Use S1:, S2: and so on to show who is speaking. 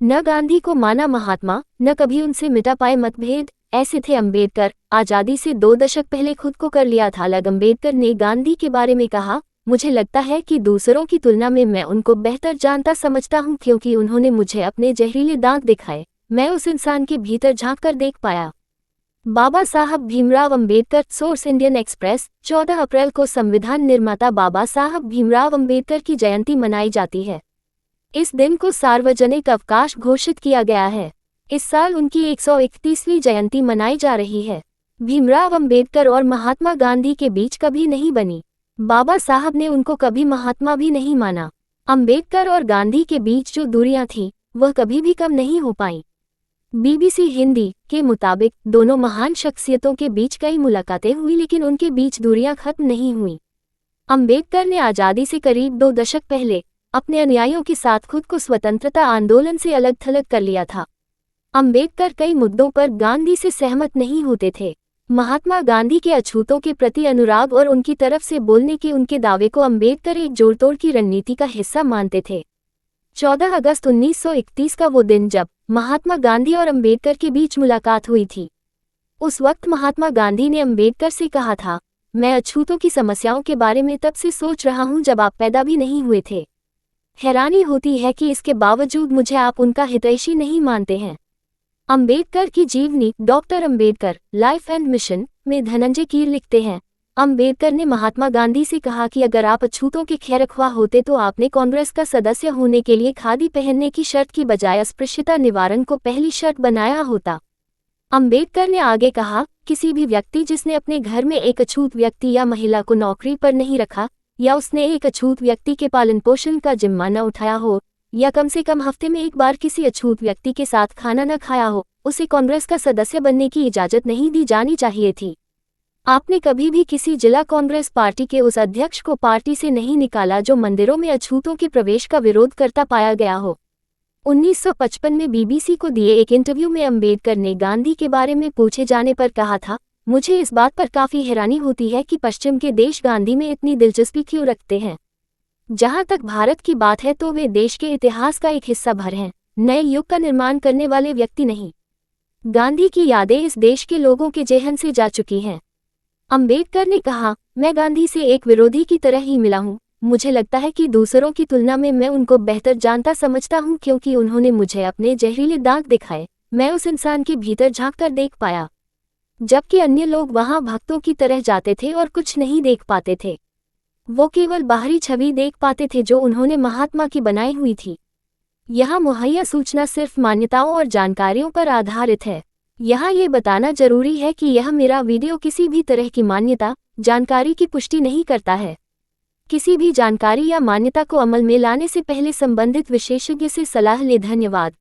S1: न गांधी को माना महात्मा, न कभी उनसे मिटा पाए मतभेद, ऐसे थे अम्बेडकर। आजादी से 2 दशक पहले खुद को कर लिया था अलग। अम्बेडकर ने गांधी के बारे में कहा, मुझे लगता है कि दूसरों की तुलना में मैं उनको बेहतर जानता समझता हूँ, क्योंकि उन्होंने मुझे अपने जहरीले दांत दिखाए। मैं उस इंसान के भीतर झांक कर देख पाया। बाबा Saheb Bhimrao Ambedkar. Source Indian express. 14 अप्रैल को संविधान निर्माता बाबा साहब भीमराव अम्बेडकर की जयंती मनाई जाती है। इस दिन को सार्वजनिक अवकाश घोषित किया गया है। इस साल उनकी 131वीं जयंती मनाई जा रही है। भीमराव अम्बेडकर और महात्मा गांधी के बीच कभी नहीं बनी। बाबा साहब ने उनको कभी महात्मा भी नहीं माना। अम्बेडकर और गांधी के बीच जो दूरियां थीं, वह कभी भी कम नहीं हो पाईं। BBC हिंदी के मुताबिक दोनों महान शख्सियतों के बीच कई मुलाकातें हुई, लेकिन उनके बीच दूरियां खत्म नहीं हुईं। अम्बेडकर ने आज़ादी से करीब 2 दशक पहले अपने अनुयायियों के साथ खुद को स्वतंत्रता आंदोलन से अलग थलग कर लिया था। अम्बेडकर कई मुद्दों पर गांधी से सहमत नहीं होते थे। महात्मा गांधी के अछूतों के प्रति अनुराग और उनकी तरफ से बोलने के उनके दावे को अम्बेडकर एक जोड़तोड़ की रणनीति का हिस्सा मानते थे। 14 अगस्त 1931 का वो दिन जब महात्मा गांधी और अम्बेडकर के बीच मुलाकात हुई थी। उस वक्त महात्मा गांधी ने अम्बेडकर से कहा था, मैं अछूतों की समस्याओं के बारे में तब से सोच रहा हूं जब आप पैदा भी नहीं हुए थे। हैरानी होती है कि इसके बावजूद मुझे आप उनका हितैषी नहीं मानते हैं। अम्बेडकर की जीवनी। Doctor Ambedkar, life and mission में धनंजय कीर लिखते हैं, अम्बेडकर ने महात्मा गांधी से कहा कि अगर आप अछूतों के खैरख्वाह होते तो आपने कांग्रेस का सदस्य होने के लिए खादी पहनने की शर्त की बजाय अस्पृश्यता निवारण को पहली शर्त बनाया होता। अम्बेडकर ने आगे कहा, किसी भी व्यक्ति जिसने अपने घर में एक अछूत व्यक्ति या महिला को नौकरी पर नहीं रखा, या उसने एक अछूत व्यक्ति के पालन पोषण का जिम्मा न उठाया हो, या कम से कम हफ्ते में एक बार किसी अछूत व्यक्ति के साथ खाना न खाया हो, उसे कांग्रेस का सदस्य बनने की इजाजत नहीं दी जानी चाहिए थी। आपने कभी भी किसी जिला कांग्रेस पार्टी के उस अध्यक्ष को पार्टी से नहीं निकाला जो मंदिरों में अछूतों के प्रवेश का विरोध करता पाया गया हो। 1955 में BBC को दिए एक इंटरव्यू में अम्बेडकर ने गांधी के बारे में पूछे जाने पर कहा था, मुझे इस बात पर काफी हैरानी होती है कि पश्चिम के देश गांधी में इतनी दिलचस्पी क्यों रखते हैं। जहां तक भारत की बात है तो वे देश के इतिहास का एक हिस्सा भर हैं, नए युग का निर्माण करने वाले व्यक्ति नहीं। गांधी की यादें इस देश के लोगों के जेहन से जा चुकी हैं। अम्बेडकर ने कहा, मैं गांधी से एक विरोधी की तरह ही मिला हूँ। मुझे लगता है कि दूसरों की तुलना में मैं उनको बेहतर जानता समझता हूँ, क्योंकि उन्होंने मुझे अपने जहरीले दांत दिखाए। मैं उस इंसान के भीतर झांक कर देख पाया, जबकि अन्य लोग वहां भक्तों की तरह जाते थे और कुछ नहीं देख पाते थे। वो केवल बाहरी छवि देख पाते थे जो उन्होंने महात्मा की बनाई हुई थी। यहाँ मुहैया सूचना सिर्फ मान्यताओं और जानकारियों पर आधारित है। यहाँ ये बताना जरूरी है कि यह मेरा वीडियो किसी भी तरह की मान्यता, जानकारी की पुष्टि नहीं करता है। किसी भी जानकारी या मान्यता को अमल में लाने से पहले संबंधित विशेषज्ञ से सलाह लें। धन्यवाद।